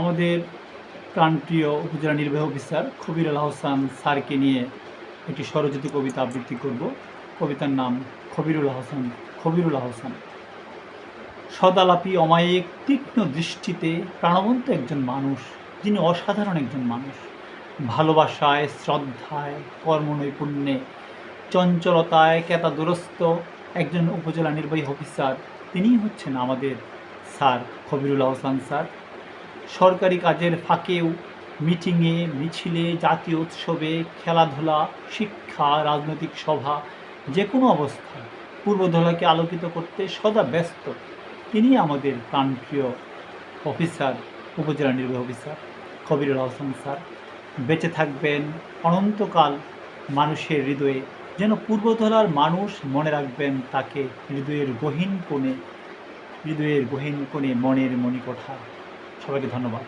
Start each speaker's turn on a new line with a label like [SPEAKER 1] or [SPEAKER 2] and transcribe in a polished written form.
[SPEAKER 1] আমাদের প্রাণপ্রিয় উপজেলা নির্বাহী অফিসার খবিরুল আহসান স্যারকে নিয়ে একটি স্বরচিত কবিতা আবৃত্তি করব। কবিতার নাম খবিরুল আহসান। সদালাপি অমায়িক তীক্ষ্ণ দৃষ্টিতে প্রাণবন্ত একজন মানুষ, যিনি অসাধারণ একজন মানুষ। ভালোবাসায়, শ্রদ্ধায়, কর্মনৈপুণ্যে, চঞ্চলতায় কেতাদুরস্ত একজন উপজেলা নির্বাহী অফিসার, তিনিই হচ্ছেন আমাদের স্যার খবিরুল আহসান স্যার। সরকারি কাজের ফাঁকেও মিটিংয়ে, মিছিলে, জাতীয় উৎসবে, খেলাধুলা, শিক্ষা, রাজনৈতিক সভা, যে কোনো অবস্থায় পূর্বধলাকে আলোকিত করতে সদা ব্যস্ত তিনি আমাদের প্রাণপ্রিয় অফিসার, উপজেলা নির্বাহী অফিসার খবিরুল আহসান স্যার। বেঁচে থাকবেন অনন্তকাল মানুষের হৃদয়ে, যেন পূর্বধলার মানুষ মনে রাখবেন তাকে হৃদয়ের গহীন কোণে মনের মণিকোঠা। সবাইকে ধন্যবাদ।